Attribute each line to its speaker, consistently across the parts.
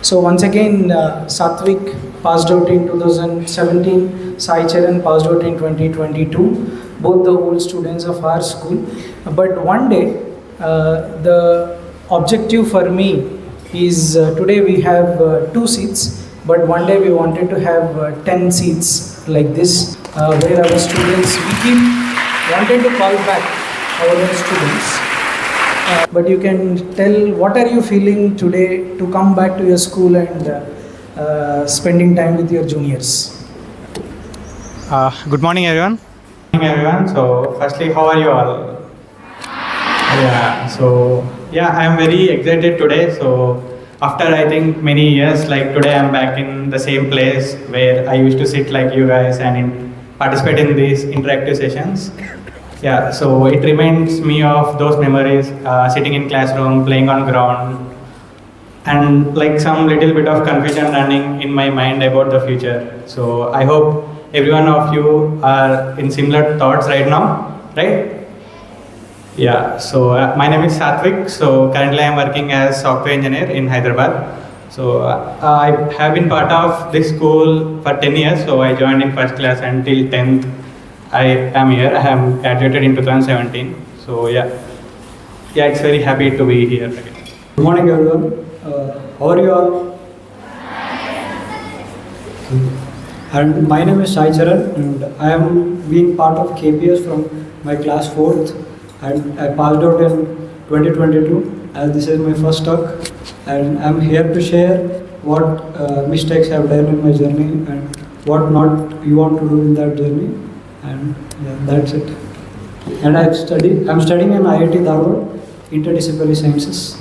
Speaker 1: So once again, Sathwik passed out in 2017, Sai Charan passed out in 2022, both the old students of our school. But one day, the objective for me is today we have 2 seats, but one day we wanted to have 10 seats like this, where our students, we keep wanted to call back our own students. But you can tell what are you feeling today to come back to your school and spending time with your juniors.
Speaker 2: Good morning, everyone. Good morning, everyone. So, firstly, how are you all? I am very excited today. So, after I think many years, like today, I'm back in the same place where I used to sit like you guys and participate in these interactive sessions. Yeah, so it reminds me of those memories, sitting in classroom, playing on ground, and like some little bit of confusion running in my mind about the future. So I hope every one of you are in similar thoughts right now, right? Yeah, so my name is Sathwik. So currently I'm working as software engineer in Hyderabad. So I have been part of this school for 10 years. So I joined in first class until 10th. I am here. I have graduated in 2017. So it's very happy to be here again.
Speaker 3: Good morning, everyone. How are you all? And my name is Sai Charan, and I am being part of KPS from my class 4th, and I passed out in 2022. And this is my first talk, and I'm here to share what mistakes I've done in my journey and what not you want to do in that journey. And that's it. And I'm studying in IIT Dharwad, interdisciplinary sciences.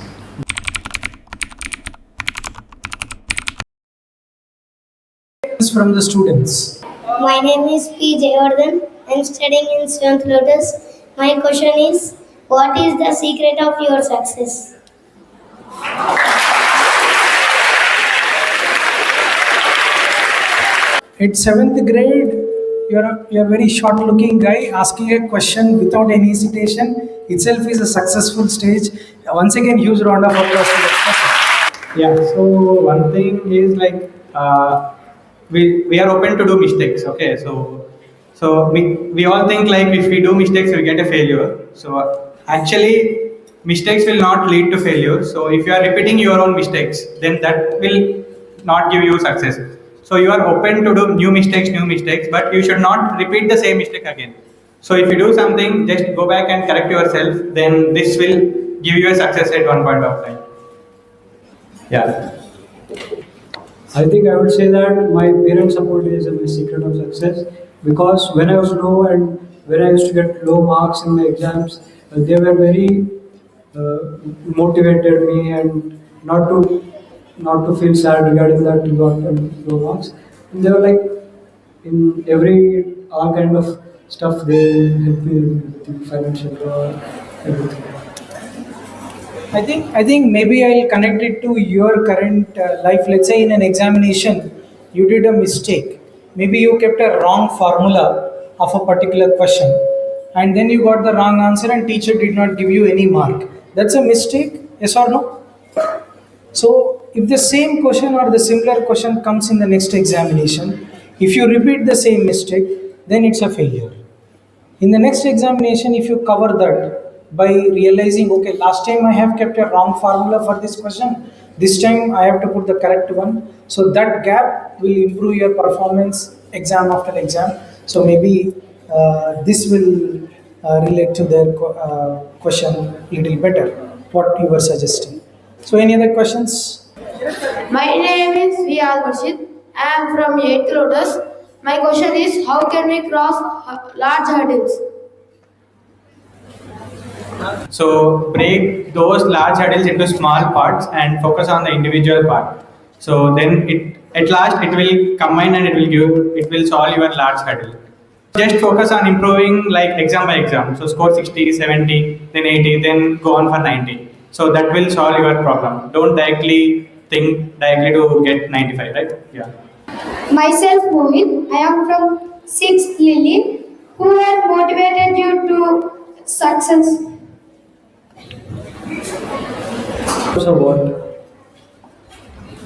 Speaker 1: From the students.
Speaker 4: My name is P. Jayavardhan. I am studying in 7th Lotus. My question is, what is the secret of your success?
Speaker 1: At 7th grade, you're a very short-looking guy asking a question without any hesitation. Itself is a successful stage. Once again, huge round of applause to that person.
Speaker 2: Yeah. So one thing is like we are open to do mistakes. Okay. So we all think like if we do mistakes, we get a failure. So actually, mistakes will not lead to failure. So if you are repeating your own mistakes, then that will not give you success. So you are open to do new mistakes, but you should not repeat the same mistake again. So if you do something, just go back and correct yourself. Then this will give you a success at one point of time. Yeah.
Speaker 3: I think I would say that my parent support is my secret of success, because when I was low and when I used to get low marks in my exams, they were very motivated me and not to feel sad regarding that you got low marks. And they were like in every all kind of stuff they help me with the financial or everything.
Speaker 1: I think maybe I'll connect it to your current life. Let's say in an examination, you did a mistake. Maybe you kept a wrong formula of a particular question, and then you got the wrong answer, and teacher did not give you any mark. That's a mistake, yes or no? So if the same question or the similar question comes in the next examination, if you repeat the same mistake, then it's a failure. In the next examination, if you cover that by realizing, okay, last time I have kept a wrong formula for this question, this time I have to put the correct one. So that gap will improve your performance exam after exam. So maybe this will relate to the question a little better, what you were suggesting. So any other questions?
Speaker 5: My name is Riyal Rashid. I am from 8th Lotus. My question is, how can we cross large hurdles?
Speaker 2: So break those large hurdles into small parts and focus on the individual part. So then at last it will combine and it will solve your large hurdle. Just focus on improving like exam by exam. So score 60, 70, then 80, then go on for 90. So that will solve your problem. Don't think directly to get 95, right? Yeah.
Speaker 5: Myself, Mohit. I am from 6th Lily. Who has motivated you to success?
Speaker 3: So what?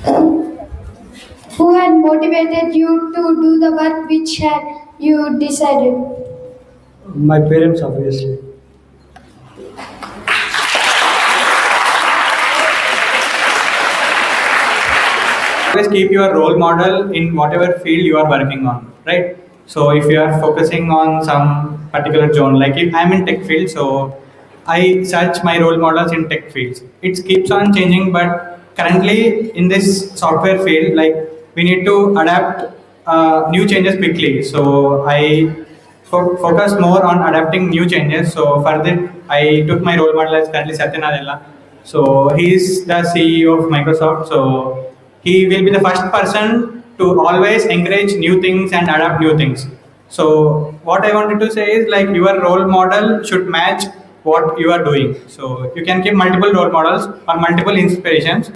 Speaker 5: Who had motivated you to do the work which had you decided?
Speaker 3: My parents, obviously.
Speaker 2: Always keep your role model in whatever field you are working on, right? So if you are focusing on some particular zone, like if I'm in tech field, so I search my role models in tech fields. It keeps on changing, but currently in this software field, like we need to adapt new changes quickly. So I focus more on adapting new changes. So for that, I took my role model as currently Satya Nadella. So he is the CEO of Microsoft. So he will be the first person to always encourage new things and adapt new things. So what I wanted to say is like your role model should match what you are doing. So you can keep multiple role models or multiple inspirations.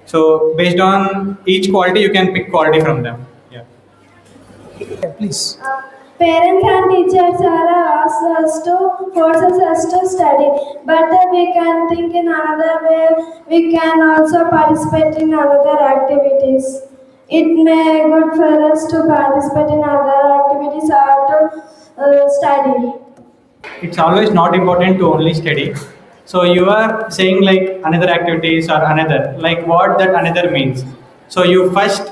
Speaker 2: So based on each quality, you can pick quality from them. Yeah.
Speaker 1: Yeah, please.
Speaker 6: Parents and teachers are asked us to forces us to study, but we can think in another way. We can also participate in other activities. It may good for us to participate in other activities or to study.
Speaker 2: It's always not important to only study. So you are saying like another activities or another, like what that another means. So you first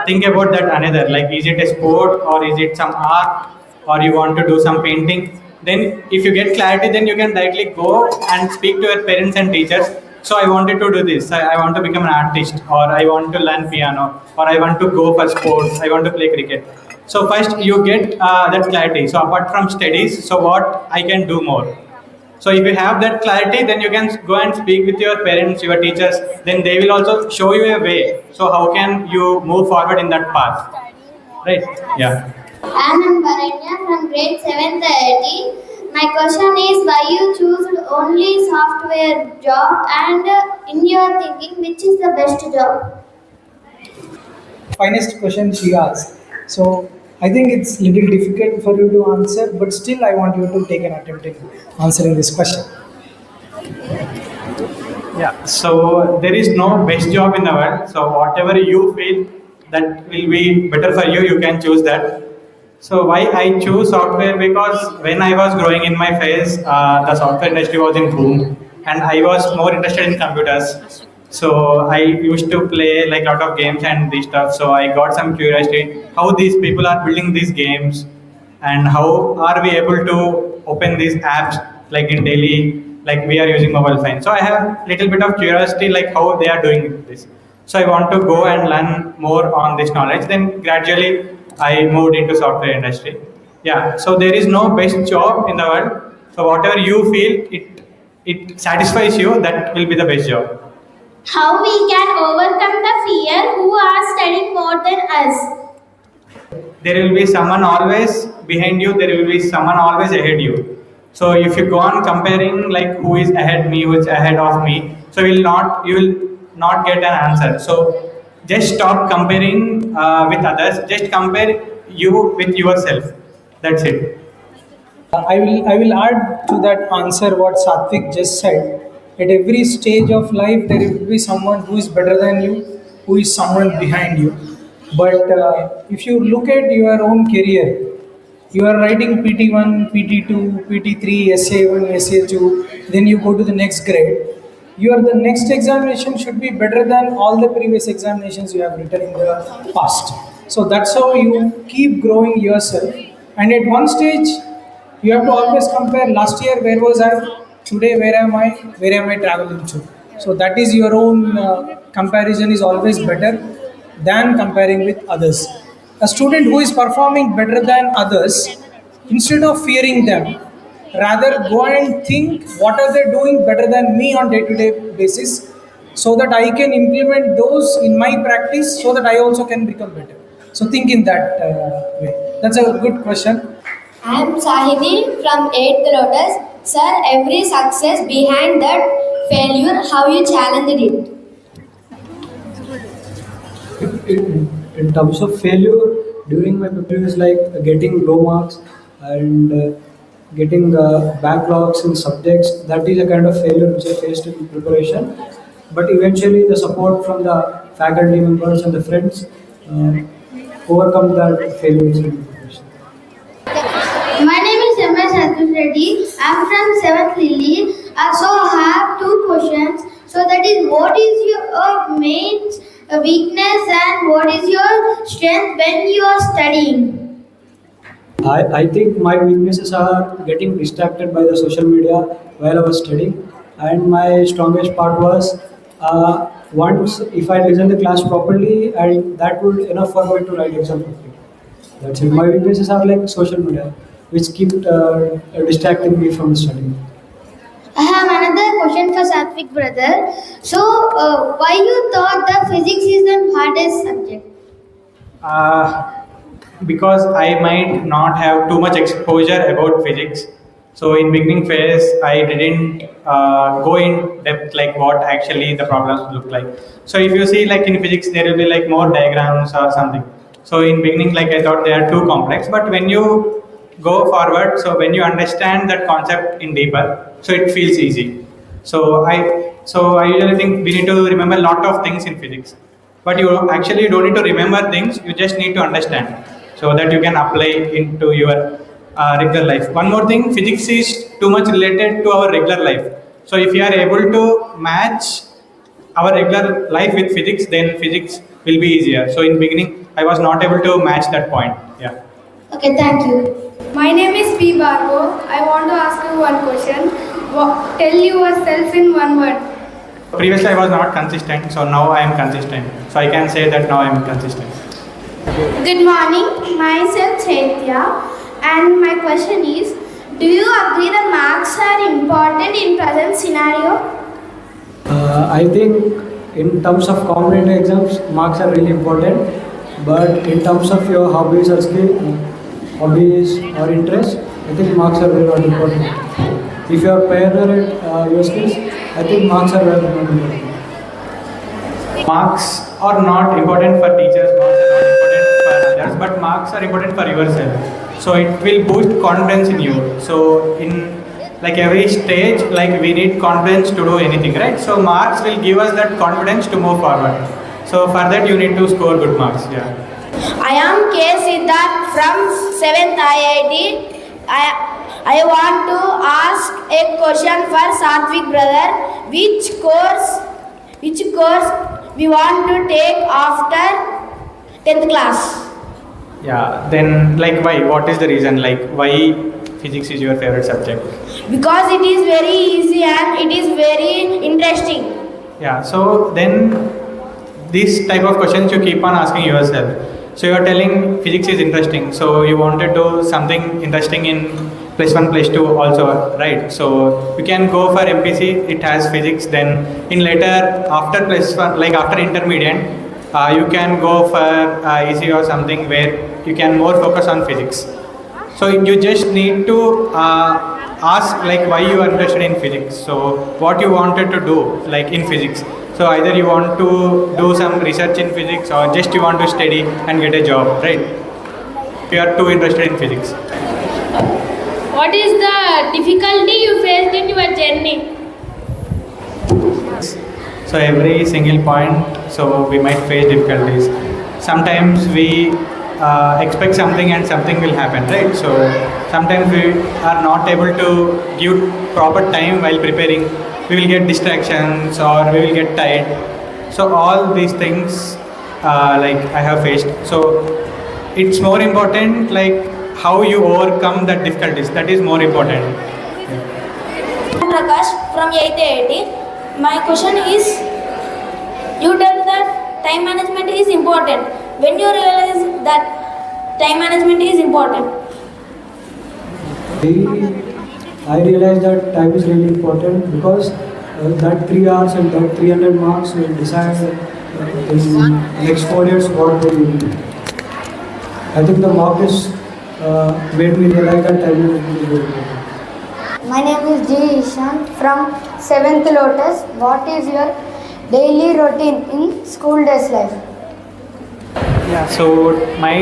Speaker 2: think about that another, like is it a sport or is it some art or you want to do some painting. Then if you get clarity, then you can directly go and speak to your parents and teachers. So I wanted to do this. I want to become an artist, or I want to learn piano, or I want to go for sports. I want to play cricket. So first you get that clarity. So apart from studies, so what I can do more. So if you have that clarity, then you can go and speak with your parents, your teachers. Then they will also show you a way. So how can you move forward in that path, right? Yeah.
Speaker 4: I am Varanya from grade 7th IIT. My question is why you choose only software job and in your thinking which is the best job?
Speaker 1: Finest question she asked. So I think it's little difficult for you to answer, but still I want you to take an attempt in answering this question.
Speaker 2: Yeah. So there is no best job in the world. So whatever you feel that will be better for you, you can choose that. So why I choose software? Because when I was growing in my phase, the software industry was in boom, and I was more interested in computers. So I used to play like a lot of games and this stuff. So I got some curiosity how these people are building these games, and how are we able to open these apps like in daily, like we are using mobile phone. So I have little bit of curiosity like how they are doing this. So I want to go and learn more on this knowledge. Then gradually I moved into software industry. Yeah. So there is no best job in the world. So whatever you feel it satisfies you, that will be the best job.
Speaker 4: How we can overcome the fear who are studying more than us?
Speaker 2: There will be someone always behind you, there will be someone always ahead you. So if you go on comparing like who is ahead me, who is ahead of me, so you will not get an answer. So just stop comparing with others, just compare you with yourself. That's it.
Speaker 1: I will add to that answer what Sathwik just said. At every stage of life, there will be someone who is better than you, who is someone behind you. But if you look at your own career, you are writing PT1, PT2, PT3, SA1, SA2, then you go to the next grade. Your the next examination should be better than all the previous examinations you have written in the past. So that's how you keep growing yourself. And at one stage, you have to always compare last year where was I, today where am I traveling to. So that is your own comparison is always better than comparing with others. A student who is performing better than others, instead of fearing them, rather go and think what are they doing better than me on day-to-day basis, so that I can implement those in my practice, so that I also can become better. So think in that way. That's a good question.
Speaker 7: I am Sahini from 8th Lotus. Sir, every success behind that failure, how you challenged it?
Speaker 3: In terms of failure, during my preparation, like getting low marks and getting backlogs in subjects, that is a kind of failure which I faced in preparation. But eventually, the support from the faculty members and the friends overcome that failures in education.
Speaker 4: My name is MS Reddy. I'm from 7th Lily. So I have two questions. So that is, what is your main weakness and what is your strength when you are studying?
Speaker 3: I think my weaknesses are getting distracted by the social media while I was studying, and my strongest part was once if I listen the class properly, and that would enough for me to write exam properly. That's it. My weaknesses are like social media, which keep distracting me from studying.
Speaker 4: I have another question for Sathwik brother. So, why you thought that physics is the hardest subject?
Speaker 2: Because I might not have too much exposure about physics. So in beginning phase, I didn't go in depth like what actually the problems look like. So if you see like in physics, there will be like more diagrams or something. So in beginning, like I thought they are too complex. But when you go forward, so when you understand that concept in deeper, so it feels easy. So I usually think we need to remember a lot of things in physics. But you actually don't need to remember things, you just need to understand so that you can apply into your regular life. One more thing, physics is too much related to our regular life. So if you are able to match our regular life with physics, then physics will be easier. So in beginning, I was not able to match that point. Yeah.
Speaker 4: Okay, thank you.
Speaker 6: My name is P. Bargo. I want to ask you one question. Tell yourself in one word.
Speaker 2: Previously, I was not consistent, so now I am consistent. So I can say that now I am consistent.
Speaker 8: Good morning, myself Chaitya, and my question is, do you agree that marks are important in present scenario?
Speaker 3: I think in terms of competitive exams, marks are really important. But in terms of your hobbies or hobbies or interests, I think marks are very not important. If you are better at your skills, I think marks are very not important.
Speaker 2: Marks are not important for teachers, marks are not important for others, but marks are important for yourself. So it will boost confidence in you. So in like every stage, like we need confidence to do anything, right? So marks will give us that confidence to move forward. So for that you need to score good marks. Yeah.
Speaker 8: I am K. Siddharth from 7th IIT. I want to ask a question for Sathwik brother. Which course we want to take after 10th class?
Speaker 2: Yeah. Then like why? What is the reason? Like why physics is your favorite subject?
Speaker 8: Because it is very easy and it is very interesting.
Speaker 2: Yeah. So then this type of questions you keep on asking yourself. So you are telling physics is interesting. So you want to do something interesting in +1, +2 also, right? So you can go for MPC, it has physics. Then in later after +1, like after intermediate, you can go for EC or something where you can more focus on physics. So you just need to ask like why you are interested in physics. So what you wanted to do like in physics. So either you want to do some research in physics or just you want to study and get a job, right? If you are too interested in physics.
Speaker 8: What is the difficulty you faced in your journey?
Speaker 2: So every single point, so we might face difficulties. Sometimes we expect something and something will happen, right? So sometimes we are not able to give proper time while preparing. We will get distractions or we will get tired. So all these things like I have faced. So it's more important like how you overcome the difficulties. That is more important.
Speaker 8: Prakash from 8th IIT. My question is, you tell that time management is important. When you realize that time management is important?
Speaker 3: I realized that time is really important because that 3 hours and that 300 marks will decide in next 4 years what will you do. I think the mark is made me realize that time management is very important.
Speaker 4: My name is G. Ishan from 7th Lotus. What is your daily routine in school days life?
Speaker 2: Yeah, so my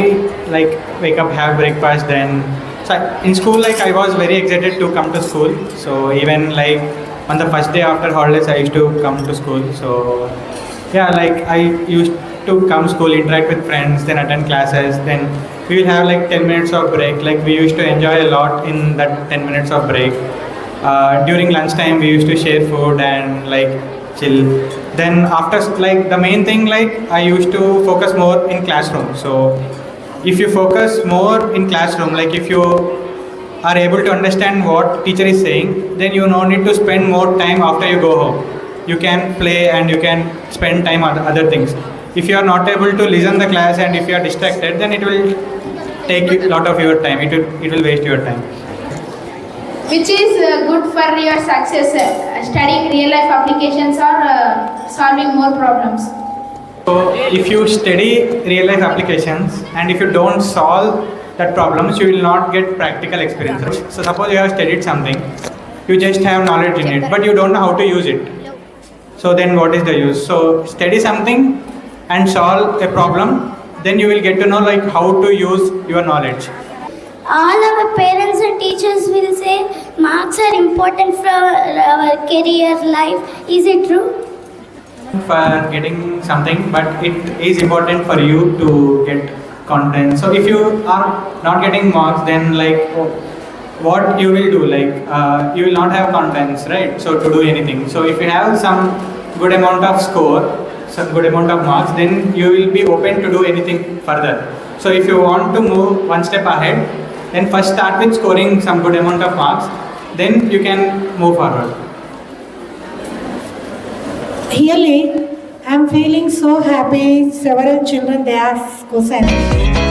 Speaker 2: like wake up, have breakfast, then so in school like I was very excited to come to school. So even like on the first day after holidays I used to come to school. So Yeah, like I used to come school, interact with friends, then attend classes, then we will have like 10 minutes of break. Like we used to enjoy a lot in that 10 minutes of break. During lunchtime, we used to share food and like chill. Then after like the main thing, like I used to focus more in classroom. So if you focus more in classroom, like if you are able to understand what teacher is saying, then you no need to spend more time after you go home. You can play and you can spend time on other things. If you are not able to listen the class and if you are distracted, then it will take a lot of your time. It will waste your time.
Speaker 5: Which is good for your success, studying real life applications or solving more problems?
Speaker 2: So if you study real life applications and if you don't solve that problems, you will not get practical experience. So suppose you have studied something, you just have knowledge in it, but you don't know how to use it. So then what is the use? So study something and solve a problem, then you will get to know like how to use your knowledge.
Speaker 4: All our parents and teachers will say marks are important for our career life. Is it true?
Speaker 2: For getting something, but it is important for you to get content. So if you are not getting marks, then like what you will do, like you will not have contents, right? So to do anything. So if you have some good amount of score, some good amount of marks, then you will be open to do anything further. So if you want to move one step ahead, then first start with scoring some good amount of marks, then you can move forward.
Speaker 9: Really, I am feeling so happy. Several children they ask questions.